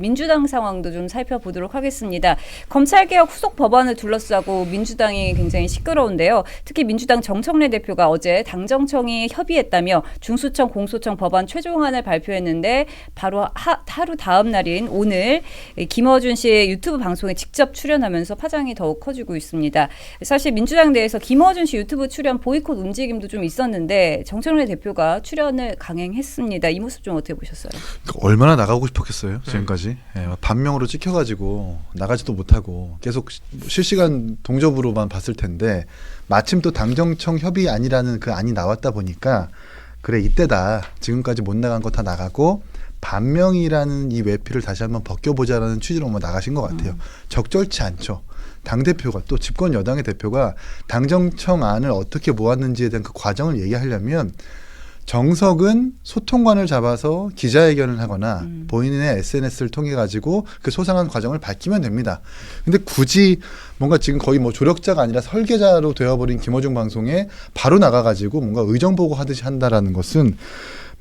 민주당 상황도 좀 살펴보도록 하겠습니다. 검찰개혁 후속 법안을 둘러싸고 민주당이 굉장히 시끄러운데요. 특히 민주당 정청래 대표가 어제 당정청이 협의했다며 중수청 공소청 법안 최종안을 발표했는데 바로 하루 다음 날인 오늘 김어준 씨의 유튜브 방송에 직접 출연하면서 파장이 더욱 커지고 있습니다. 사실 민주당 내에서 김어준 씨 유튜브 출연 보이콧 움직임도 좀 있었는데 정청래 대표가 출연을 강행했습니다. 이 모습 좀 어떻게 보셨어요? 얼마나 나가고 싶었겠어요, 지금까지. 반명으로 찍혀가지고 나가지도 못하고 계속 실시간 동접으로만 봤을 텐데 마침 또 당정청 협의안이라는 그 안이 나왔다 보니까 그래 이때다. 지금까지 못 나간 거 다 나가고 반명이라는 이 외피를 다시 한번 벗겨보자라는 취지로 나가신 것 같아요. 적절치 않죠. 당대표가 또 집권 여당의 대표가 당정청 안을 어떻게 모았는지에 대한 그 과정을 얘기하려면 정석은 소통관을 잡아서 기자회견을 하거나 본인의 SNS를 통해 가지고 그 소상한 과정을 밝히면 됩니다. 근데 굳이 뭔가 지금 거의 뭐 조력자가 아니라 설계자로 되어버린 김어준 방송에 바로 나가가지고 뭔가 의정보고 하듯이 한다라는 것은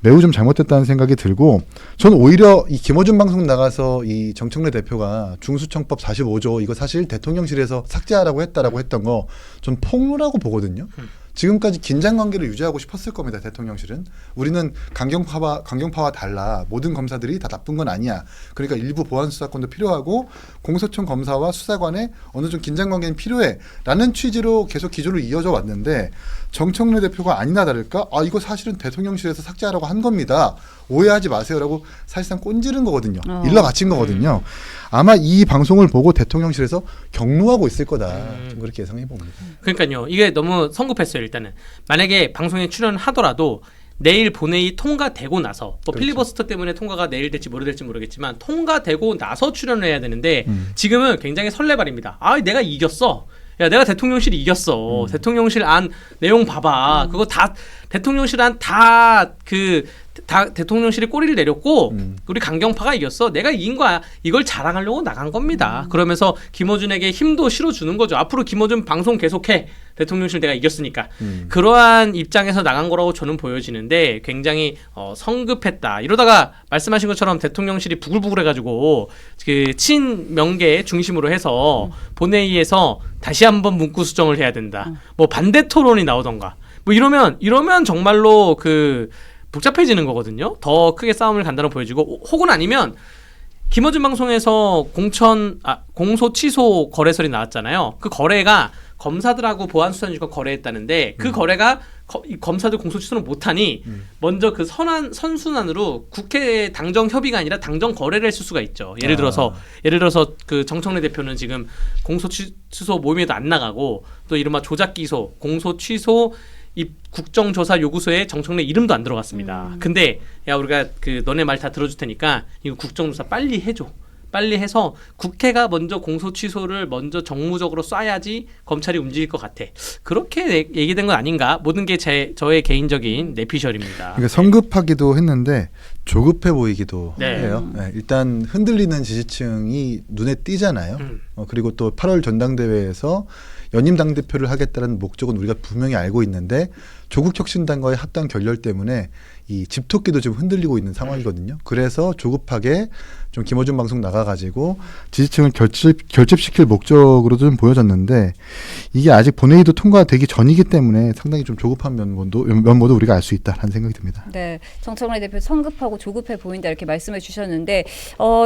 매우 좀 잘못됐다는 생각이 들고, 저는 오히려 이 김어준 방송 나가서 이 정청래 대표가 중수청법 45조 이거 사실 대통령실에서 삭제하라고 했다라고 했던 거 전 폭로라고 보거든요. 지금까지 긴장 관계를 유지하고 싶었을 겁니다. 대통령실은. 우리는 강경파와 달라. 모든 검사들이 다 나쁜 건 아니야. 그러니까 일부 보안 수사권도 필요하고 공소청 검사와 수사관의 어느 정도 긴장 관계는 필요해. 라는 취지로 계속 기조를 이어져 왔는데 정청래 대표가 아니나 다를까? 아 이거 사실은 대통령실에서 삭제하라고 한 겁니다. 오해하지 마세요라고 사실상 꼰지른 거거든요. 일러 바친 거거든요. 아마 이 방송을 보고 대통령실에서 경로하고 있을 거다. 좀 그렇게 예상해 봅니다. 그러니까요. 이게 너무 성급했어요. 일단은 만약에 방송에 출연하더라도 내일 본회의 통과되고 나서 뭐 그렇죠. 필리버스터 때문에 통과가 내일 될지 모레될지 모르겠지만 통과되고 나서 출연을 해야 되는데 지금은 굉장히 설레발입니다. 아 내가 이겼어. 야 내가 대통령실이 이겼어. 대통령실 안 내용 봐봐. 그거 다 대통령실 안 다 대통령실이 꼬리를 내렸고 우리 강경파가 이겼어. 내가 이긴 거야. 이걸 자랑하려고 나간 겁니다. 그러면서 김어준에게 힘도 실어주는 거죠. 앞으로 김어준 방송 계속해. 대통령실 내가 이겼으니까. 그러한 입장에서 나간 거라고 저는 보여지는데 굉장히 성급했다. 이러다가 말씀하신 것처럼 대통령실이 부글부글해가지고 그 친명계 중심으로 해서 본회의에서 다시 한번 문구 수정을 해야 된다. 뭐 반대 토론이 나오던가. 뭐 이러면 정말로 복잡해지는 거거든요. 더 크게 싸움을 간다고 보여지고, 혹은 아니면 김어준 방송에서 공소 취소 거래설이 나왔잖아요. 그 거래가 검사들하고 보안수사관과 거래했다는데 그 거래가 검사들 공소 취소를 못하니 먼저 그 선순환으로 국회 당정 협의가 아니라 당정 거래를 했을 수가 있죠. 예를 들어서 그 정청래 대표는 지금 공소 취소 모임에도 안 나가고 또 이른바 조작 기소, 공소 취소 이 국정조사 요구서에 정청래 이름도 안 들어갔습니다. 근데 야 우리가 너네 말 다 들어줄 테니까 이거 국정조사 빨리 해줘. 빨리 해서 국회가 먼저 공소 취소를 먼저 정무적으로 쏴야지 검찰이 움직일 것 같아. 그렇게 얘기된 건 아닌가? 모든 게 저의 개인적인 내피셜입니다. 그러니까 성급하기도 했는데 조급해 보이기도 해요. 네, 일단 흔들리는 지지층이 눈에 띄잖아요. 그리고 또 8월 전당대회에서 연임 당대표를 하겠다는 목적은 우리가 분명히 알고 있는데 조국혁신당과의 합당 결렬 때문에 이 집토끼도 좀 흔들리고 있는 상황이거든요. 그래서 조급하게 좀 김어준 방송 나가가지고 지지층을 결집시킬 목적으로 좀 보여졌는데 이게 아직 본회의도 통과되기 전이기 때문에 상당히 좀 조급한 면모도 우리가 알 수 있다라는 생각이 듭니다. 네, 정청래 대표 성급하고 조급해 보인다 이렇게 말씀해 주셨는데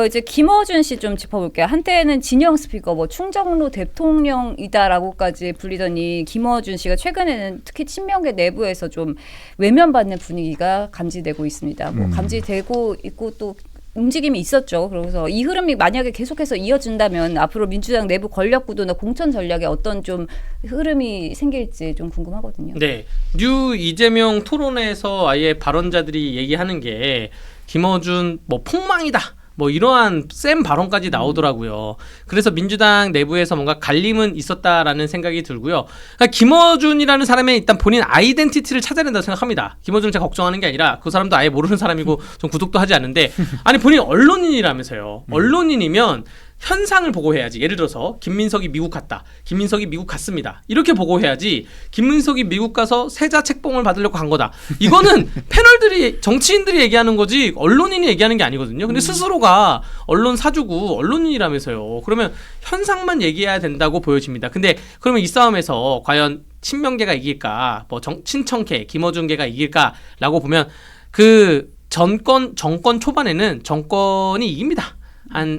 이제 김어준 씨 좀 짚어볼게요. 한때는 진영 스피커, 뭐 충정로 대통령이다라고까지 불리더니 김어준 씨가 최근에는 특히 친명계 내부에서 좀 외면받는 분위기가 감지되고 있습니다. 뭐 감지되고 있고 또 움직임이 있었죠. 그래서 이 흐름이 만약에 계속해서 이어진다면 앞으로 민주당 내부 권력 구도나 공천 전략에 어떤 좀 흐름이 생길지 좀 궁금하거든요. 네, 뉴 이재명 토론회에서 아예 발언자들이 얘기하는 게 김어준 뭐 폭망이다. 뭐 이러한 센 발언까지 나오더라고요. 그래서 민주당 내부에서 뭔가 갈림은 있었다라는 생각이 들고요. 그러니까 김어준이라는 사람의 일단 본인 아이덴티티를 찾아야 된다고 생각합니다. 김어준을 제가 걱정하는 게 아니라 그 사람도 아예 모르는 사람이고 좀 구독도 하지 않는데 아니 본인 언론인이라면서요. 언론인이면 현상을 보고해야지. 예를 들어서 김민석이 미국 갔다. 김민석이 미국 갔습니다. 이렇게 보고해야지. 김민석이 미국 가서 세자 책봉을 받으려고 간 거다. 이거는 패널들이 정치인들이 얘기하는 거지 언론인이 얘기하는 게 아니거든요. 근데 스스로가 언론 사주고 언론인이라면서요. 그러면 현상만 얘기해야 된다고 보여집니다. 근데 그러면 이 싸움에서 과연 친명계가 이길까? 뭐 친청계, 김어준계가 이길까라고 보면 그 정권 초반에는 정권이 이깁니다.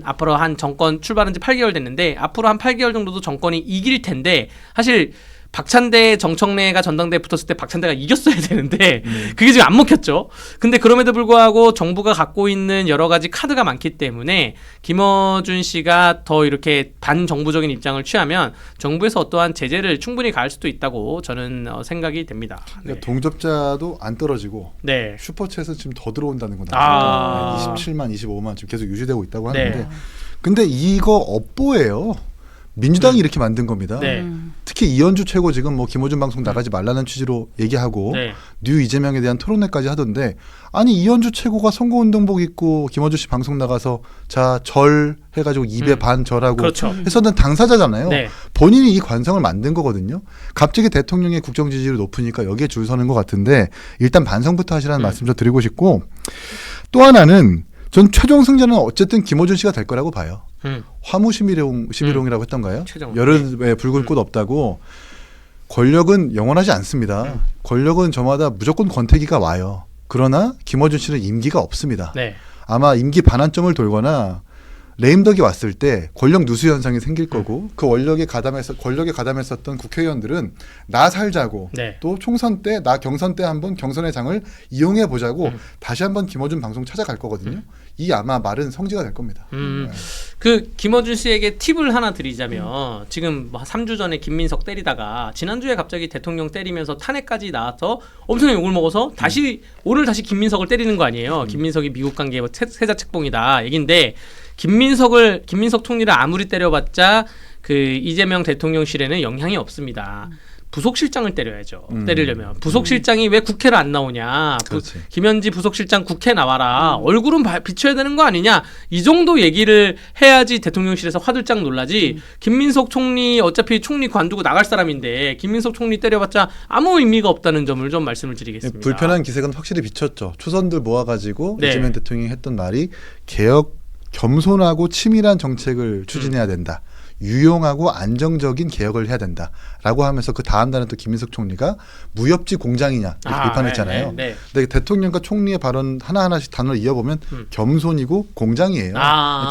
앞으로 한 정권 출발한 지 8개월 됐는데 앞으로 한 8개월 정도도 정권이 이길 텐데 사실 박찬대 정청래가 전당대회 붙었을 때 박찬대가 이겼어야 되는데 그게 지금 안 먹혔죠. 근데 그럼에도 불구하고 정부가 갖고 있는 여러 가지 카드가 많기 때문에 김어준 씨가 더 이렇게 반정부적인 입장을 취하면 정부에서 어떠한 제재를 충분히 가할 수도 있다고 저는 생각이 됩니다. 네. 그러니까 동접자도 안 떨어지고 네. 슈퍼챗은 지금 더 들어온다는 거다. 27만, 25만 지금 계속 유지되고 있다고 하는데 네. 근데 이거 업보예요. 민주당이 이렇게 만든 겁니다. 네. 특히 이현주 최고 지금 뭐 김어준 방송 나가지 말라는 취지로 얘기하고 네. 뉴 이재명에 대한 토론회까지 하던데 아니 이현주 최고가 선거운동복 입고 김어준 씨 방송 나가서 자 절 해가지고 입에 반 절하고 그렇죠. 했었던 당사자잖아요. 네. 본인이 이 관성을 만든 거거든요. 갑자기 대통령의 국정 지지율이 높으니까 여기에 줄 서는 것 같은데 일단 반성부터 하시라는 말씀 좀 드리고 싶고 또 하나는 전 최종 승자는 어쨌든 김어준 씨가 될 거라고 봐요. 화무 11홍이라고 했던가요? 최종. 여름에 붉은 꽃 없다고. 권력은 영원하지 않습니다. 권력은 저마다 무조건 권태기가 와요. 그러나 김어준 씨는 임기가 없습니다. 네. 아마 임기 반환점을 돌거나 레임덕이 왔을 때 권력 누수 현상이 생길 거고 그 권력에 가담했었던 국회의원들은 나 살자고 네. 또 총선 때 나 경선 때 한번 경선의 장을 이용해 보자고 다시 한번 김어준 방송 찾아갈 거거든요. 이 아마 말은 성지가 될 겁니다. 네. 그 김어준 씨에게 팁을 하나 드리자면 지금 뭐 3주 전에 김민석 때리다가 지난주에 갑자기 대통령 때리면서 탄핵까지 나와서 엄청나게 욕을 먹어서 오늘 다시 김민석을 때리는 거 아니에요. 김민석이 미국 관계 뭐 세자 책봉이다 얘긴데 김민석 총리를 아무리 때려봤자 그 이재명 대통령실에는 영향이 없습니다. 부속실장을 때려야죠. 때리려면 부속실장이 왜 국회를 안 나오냐? 김현지 부속실장 국회 나와라. 얼굴은 비춰야 되는 거 아니냐? 이 정도 얘기를 해야지 대통령실에서 화들짝 놀라지. 김민석 총리 어차피 총리 관두고 나갈 사람인데 김민석 총리 때려봤자 아무 의미가 없다는 점을 좀 말씀을 드리겠습니다. 불편한 기색은 확실히 비쳤죠. 초선들 모아가지고 네. 이재명 대통령이 했던 말이 개혁 겸손하고 치밀한 정책을 추진해야 된다. 유용하고 안정적인 개혁을 해야 된다라고 하면서 그 다음 달에 또 김민석 총리가 무협지 공장이냐 이렇게 비판했잖아요. 네. 근데 대통령과 총리의 발언 하나하나씩 단어를 이어보면 겸손이고 공장이에요.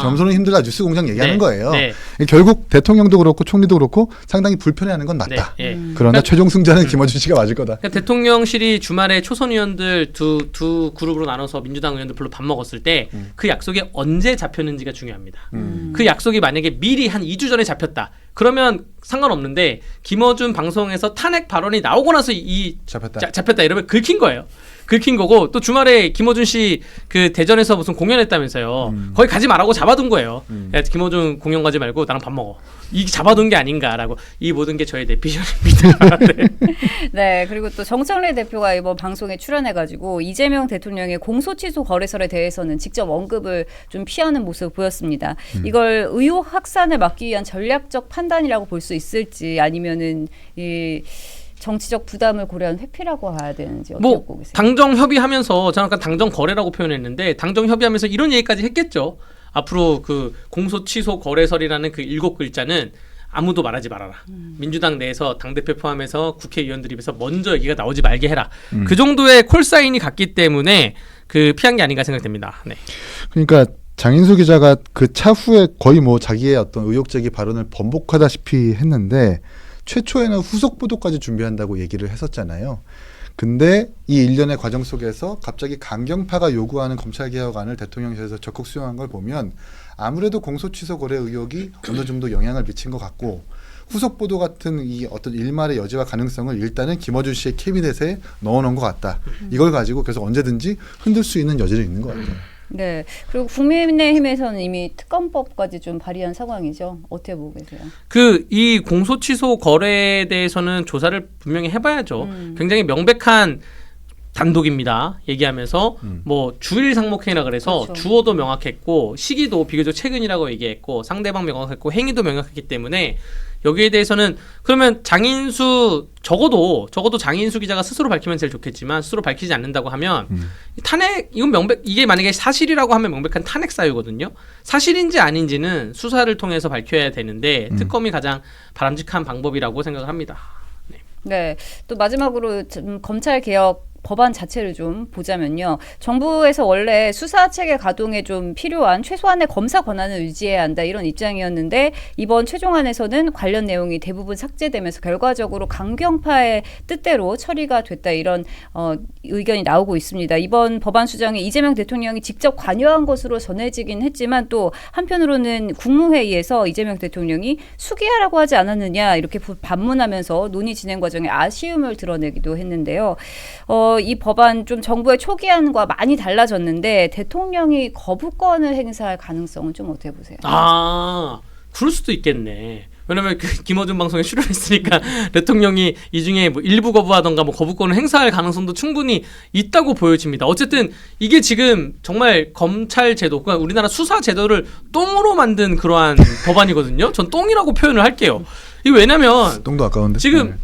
겸손은 힘들다 뉴스 공장 얘기하는 거예요. 네. 결국 대통령도 그렇고 총리도 그렇고 상당히 불편해하는 건 맞다. 네. 그러나 최종 승자는 김어준 씨가 맞을 거다. 그러니까 대통령실이 주말에 초선 의원들 두 그룹으로 나눠서 민주당 의원들 별로 밥 먹었을 때 그 약속이 언제 잡혔는지가 중요합니다. 그 약속이 만약에 미리 한 2주 전에 잡혔다. 그러면 상관없는데 김어준 방송에서 탄핵 발언이 나오고 나서 잡혔다 이러면 긁힌 거예요. 긁힌 거고 또 주말에 김어준 씨 그 대전에서 무슨 공연했다면서요. 거기 가지 말라고 잡아둔 거예요. 야, 김어준 공연 가지 말고 나랑 밥 먹어. 이게 잡아둔 게 아닌가라고. 이 모든 게 저의 내피셜입니다. 네. 네, 그리고 또 정청래 대표가 이번 방송에 출연해가지고 이재명 대통령의 공소 취소 거래설에 대해서는 직접 언급을 좀 피하는 모습을 보였습니다. 이걸 의혹 확산을 막기 위한 전략적 판단이라고 볼 수 있을지 아니면은 이 정치적 부담을 고려한 회피라고 봐야 되는지 어떻게 보고 계세요? 당정 협의하면서 저는 아까 당정 거래라고 표현했는데 당정 협의하면서 이런 얘기까지 했겠죠. 앞으로 그 공소 취소 거래설이라는 그 7글자는 아무도 말하지 말아라. 민주당 내에서 당대표 포함해서 국회의원들 입에서 먼저 얘기가 나오지 말게 해라. 그 정도의 콜사인이 갔기 때문에 그 피한 게 아닌가 생각됩니다. 네. 그러니까 장인수 기자가 그 차후에 거의 뭐 자기의 어떤 의혹제기 발언을 번복하다시피 했는데 최초에는 후속 보도까지 준비한다고 얘기를 했었잖아요. 근데 이 일련의 과정 속에서 갑자기 강경파가 요구하는 검찰개혁안을 대통령실에서 적극 수용한 걸 보면 아무래도 공소취소 거래 의혹이 어느 정도 영향을 미친 것 같고 후속 보도 같은 이 어떤 일말의 여지와 가능성을 일단은 김어준 씨의 캐비넷에 넣어놓은 것 같다. 이걸 가지고 계속 언제든지 흔들 수 있는 여지는 있는 것 같아요. 네. 그리고 국민의힘에서는 이미 특검법까지 좀 발의한 상황이죠. 어떻게 보고 계세요? 이 공소 취소 거래에 대해서는 조사를 분명히 해봐야죠. 굉장히 명백한 단독입니다. 얘기하면서 뭐 주일 상목행위라 그래서 그렇죠. 주어도 명확했고 시기도 비교적 최근이라고 얘기했고 상대방 명확했고 행위도 명확했기 때문에 여기에 대해서는 그러면 장인수 적어도 장인수 기자가 스스로 밝히면 제일 좋겠지만 스스로 밝히지 않는다고 하면 탄핵 이건 이게 만약에 사실이라고 하면 명백한 탄핵 사유거든요. 사실인지 아닌지는 수사를 통해서 밝혀야 되는데 특검이 가장 바람직한 방법이라고 생각을 합니다. 네. 네. 또 마지막으로 검찰 개혁 법안 자체를 좀 보자면요. 정부에서 원래 수사 체계 가동에 좀 필요한 최소한의 검사 권한을 유지해야 한다 이런 입장이었는데 이번 최종안에서는 관련 내용이 대부분 삭제되면서 결과적으로 강경파의 뜻대로 처리가 됐다 이런 의견이 나오고 있습니다. 이번 법안 수정에 이재명 대통령이 직접 관여한 것으로 전해지긴 했지만 또 한편으로는 국무회의에서 이재명 대통령이 수기하라고 하지 않았느냐 이렇게 반문하면서 논의 진행 과정에 아쉬움을 드러내기도 했는데요. 이 법안 좀 정부의 초기안과 많이 달라졌는데 대통령이 거부권을 행사할 가능성은 좀 어떻게 보세요? 아, 그럴 수도 있겠네. 왜냐면 그 김어준 방송에 출연했으니까 대통령이 이 중에 뭐 일부 거부하던가 뭐 거부권을 행사할 가능성도 충분히 있다고 보여집니다. 어쨌든 이게 지금 정말 검찰 제도, 그러니까 우리나라 수사 제도를 똥으로 만든 그러한 법안이거든요. 전 똥이라고 표현을 할게요. 이거 왜냐면 똥도 아까운데. 지금은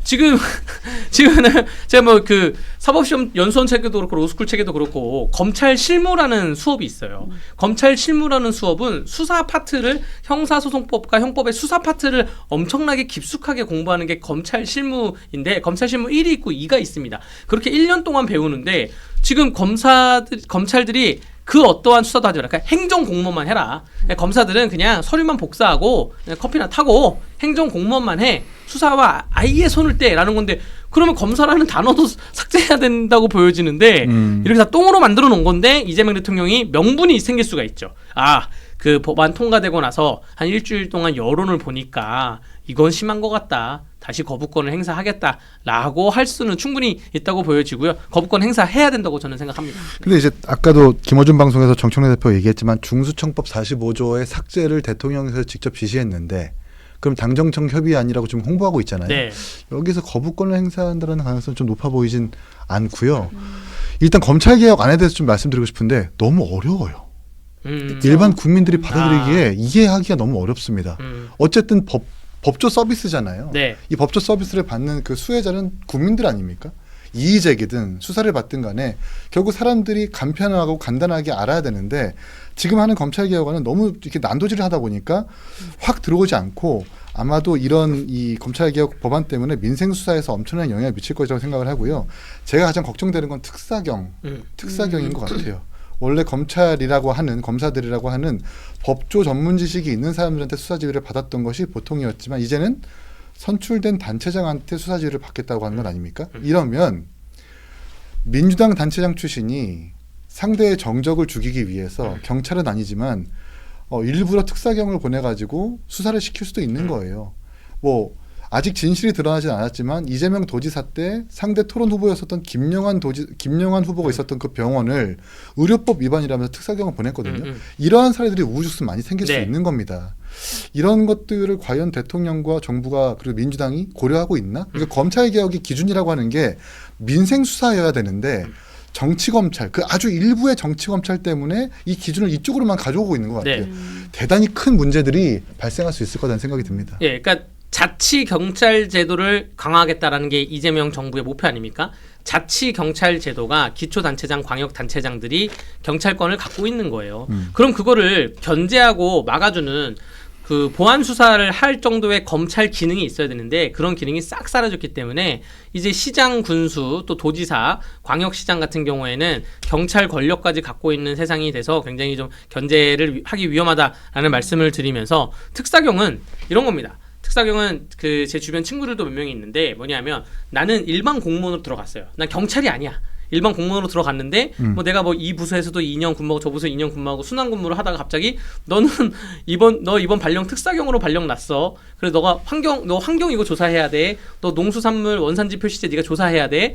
제가 뭐 그 사법시험 연수원 체계도 그렇고 로스쿨 체계도 그렇고 검찰 실무라는 수업이 있어요. 검찰 실무라는 수업은 수사 파트를 형사소송법과 형법의 수사 파트를 엄청나게 깊숙하게 공부하는 게 검찰 실무인데 검찰 실무 1이 있고 2가 있습니다. 그렇게 1년 동안 배우는데 지금 검찰들이 그 어떠한 수사도 하지 마라. 그러니까 행정 공무원만 해라. 검사들은 그냥 서류만 복사하고 그냥 커피나 타고 행정 공무원만 해. 수사와 아예 손을 떼라는 건데 그러면 검사라는 단어도 삭제해야 된다고 보여지는데 이렇게 다 똥으로 만들어 놓은 건데 이재명 대통령이 명분이 생길 수가 있죠. 그 법안 통과되고 나서 한 일주일 동안 여론을 보니까 이건 심한 것 같다. 다시 거부권을 행사하겠다라고 할 수는 충분히 있다고 보여지고요. 거부권 행사해야 된다고 저는 생각합니다. 근데 이제 아까도 김어준 방송에서 정청래 대표 얘기했지만 중수청법 45조의 삭제를 대통령에서 직접 지시했는데 그럼 당정청 협의안이라고 지금 홍보하고 있잖아요. 네. 여기서 거부권을 행사한다는 가능성이 좀 높아 보이진 않고요. 일단 검찰개혁 안에 대해서 좀 말씀드리고 싶은데 너무 어려워요. 일반 국민들이 받아들이기에 이해하기가 너무 어렵습니다. 어쨌든 법조 서비스잖아요. 네. 이 법조 서비스를 받는 그 수혜자는 국민들 아닙니까? 이의제기든 수사를 받든 간에 결국 사람들이 간편하고 간단하게 알아야 되는데 지금 하는 검찰개혁안은 너무 이렇게 난도질을 하다 보니까 확 들어오지 않고 아마도 이런 이 검찰개혁 법안 때문에 민생수사에서 엄청난 영향을 미칠 것이라고 생각을 하고요. 제가 가장 걱정되는 건 특사경인 것 같아요. 원래 검찰이라고 하는 검사들이라고 하는 법조 전문 지식이 있는 사람들한테 수사 지휘를 받았던 것이 보통이었지만 이제는 선출된 단체장한테 수사 지휘를 받겠다고 하는 건 아닙니까? 이러면 민주당 단체장 출신이 상대의 정적을 죽이기 위해서 경찰은 아니지만 일부러 특사경을 보내가지고 수사를 시킬 수도 있는 거예요. 뭐 아직 진실이 드러나진 않았지만 이재명 도지사 때 상대 토론 후보였었던 김영환 후보가 있었던 그 병원을 의료법 위반이라면서 특사경을 보냈거든요. 이러한 사례들이 우후죽순 많이 생길 수 있는 겁니다. 이런 것들을 과연 대통령과 정부가 그리고 민주당이 고려하고 있나? 그러니까 검찰개혁의 기준이라고 하는 게 민생수사여야 되는데 정치검찰, 그 아주 일부의 정치검찰 때문에 이 기준을 이쪽으로만 가져오고 있는 것 같아요. 네. 대단히 큰 문제들이 발생할 수 있을 거라는 생각이 듭니다. 예, 그러니까 자치 경찰 제도를 강화하겠다라는 게 이재명 정부의 목표 아닙니까? 자치 경찰 제도가 기초 단체장, 광역 단체장들이 경찰권을 갖고 있는 거예요. 그럼 그거를 견제하고 막아주는 그 보안 수사를 할 정도의 검찰 기능이 있어야 되는데 그런 기능이 싹 사라졌기 때문에 이제 시장, 군수, 또 도지사, 광역시장 같은 경우에는 경찰 권력까지 갖고 있는 세상이 돼서 굉장히 좀 견제를 하기 위험하다라는 말씀을 드리면서 특사경은 이런 겁니다. 특사경은 그 제 주변 친구들도 몇 명이 있는데 뭐냐면 나는 일반 공무원으로 들어갔어요. 난 경찰이 아니야. 일반 공무원으로 들어갔는데 뭐 내가 뭐 이 부서에서도 2년 근무하고 저 부서에 2년 근무하고 순환 근무를 하다가 갑자기 너는 이번 발령 특사경으로 발령 났어. 그래서 너 환경 이거 조사해야 돼. 너 농수산물 원산지 표시제 네가 조사해야 돼.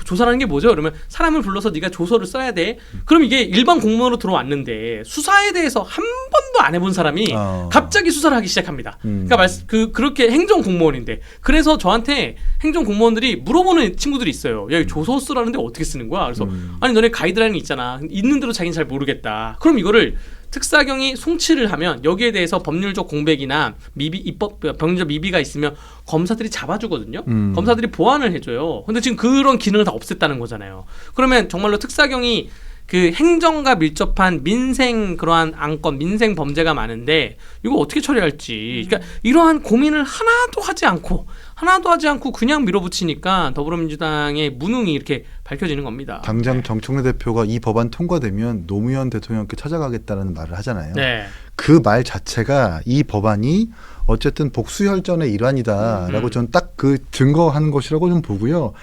조사라는 게 뭐죠? 그러면 사람을 불러서 네가 조서를 써야 돼. 그럼 이게 일반 공무원으로 들어왔는데 수사에 대해서 한 번도 안 해본 사람이 갑자기 수사를 하기 시작합니다. 그러니까 그렇게 행정 공무원인데 그래서 저한테 행정 공무원들이 물어보는 친구들이 있어요. 야, 조서 쓰라는데 어떻게 쓰냐? 밀어붙이는 거야. 그래서 아니 너네 가이드라인이 있잖아. 있는 대로 자기는 잘 모르겠다. 그럼 이거를 특사경이 송치를 하면 여기에 대해서 법률적 공백이나 법률적 미비가 있으면 검사들이 잡아주거든요. 검사들이 보완을 해줘요. 근데 지금 그런 기능을 다 없앴다는 거잖아요. 그러면 정말로 특사경이 그 행정과 밀접한 민생 그러한 안건, 민생 범죄가 많은데 이거 어떻게 처리할지. 그러니까 이러한 고민을 하나도 하지 않고 그냥 밀어붙이니까 더불어민주당의 무능이 이렇게 밝혀지는 겁니다. 당장 정청래 대표가 이 법안 통과되면 노무현 대통령께 찾아가겠다는 말을 하잖아요. 네. 그 말 자체가 이 법안이 어쨌든 복수혈전의 일환이다라고 저는 딱 그 증거하는 것이라고 좀 보고요.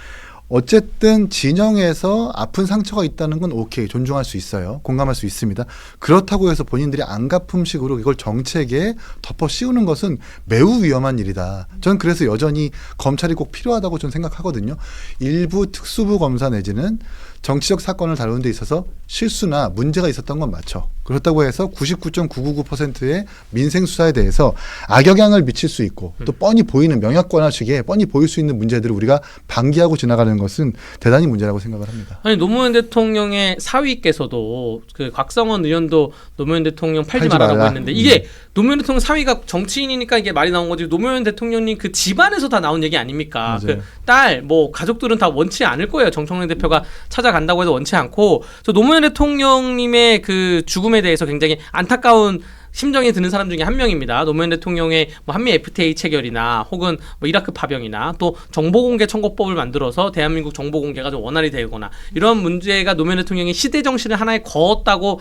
어쨌든 진영에서 아픈 상처가 있다는 건 오케이, 존중할 수 있어요. 공감할 수 있습니다. 그렇다고 해서 본인들이 안갚음식으로 이걸 정책에 덮어 씌우는 것은 매우 위험한 일이다. 저는 그래서 여전히 검찰이 꼭 필요하다고 저는 생각하거든요. 일부 특수부 검사 내지는 정치적 사건을 다루는 데 있어서 실수나 문제가 있었던 건 맞죠. 그렇다고 해서 99.999%의 민생 수사에 대해서 악영향을 미칠 수 있고 또 뻔히 보이는 명약관화식에 뻔히 보일 수 있는 문제들을 우리가 방기하고 지나가는 것은 대단히 문제라고 생각을 합니다. 아니 노무현 대통령의 사위께서도 그 곽성원 의원도 노무현 대통령 팔지 말라고 했는데 이게 노무현 대통령 사위가 정치인이니까 이게 말이 나온 거지 노무현 대통령님 그 집안에서 다 나온 얘기 아닙니까? 그 딸 뭐 가족들은 다 원치 않을 거예요. 정청래 대표가 찾아간다고 해도 원치 않고 저 노무현 대통령님의 그 죽음에 대해서 굉장히 안타까운 심정이 드는 사람 중에 한 명입니다. 노무현 대통령의 뭐 한미 FTA 체결이나 혹은 뭐 이라크 파병이나 또 정보공개 청구법을 만들어서 대한민국 정보공개가 좀 원활히 되거나 이런 문제가 노무현 대통령의 시대 정신을 하나에 거었다고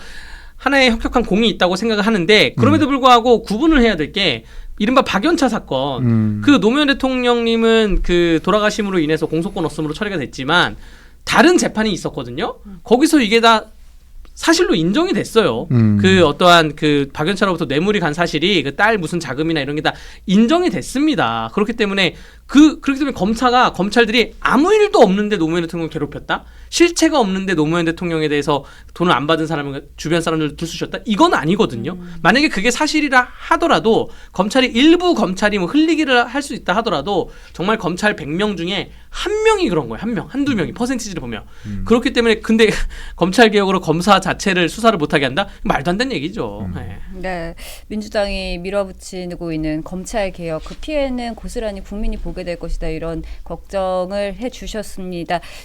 하나의 혁혁한 공이 있다고 생각을 하는데 그럼에도 불구하고 구분을 해야 될 게 이른바 박연차 사건 그 노무현 대통령님은 그 돌아가심으로 인해서 공소권 없음으로 처리가 됐지만 다른 재판이 있었거든요. 거기서 이게 다 사실로 인정이 됐어요. 그 어떠한 그 박연차로부터 뇌물이 간 사실이 그 딸 무슨 자금이나 이런 게 다 인정이 됐습니다. 그렇기 때문에 그렇기 때문에 검찰들이 아무 일도 없는데 노무현 대통령 괴롭혔다? 실체가 없는데 노무현 대통령에 대해서 돈을 안 받은 사람을 주변 사람들 들쑤셨다? 이건 아니거든요. 만약에 그게 사실이라 하더라도 일부 검찰이 뭐 흘리기를 할 수 있다 하더라도 정말 검찰 100명 중에 한 명이 그런 거예요. 한 명, 한두 명이 퍼센티지를 보면. 그렇기 때문에 근데 검찰 개혁으로 검사 자체를 수사를 못하게 한다? 말도 안 되는 얘기죠. 네. 네, 민주당이 밀어붙이고 있는 검찰 개혁 그 피해는 고스란히 국민이 보게 될 것이다 이런 걱정을 해주셨습니다.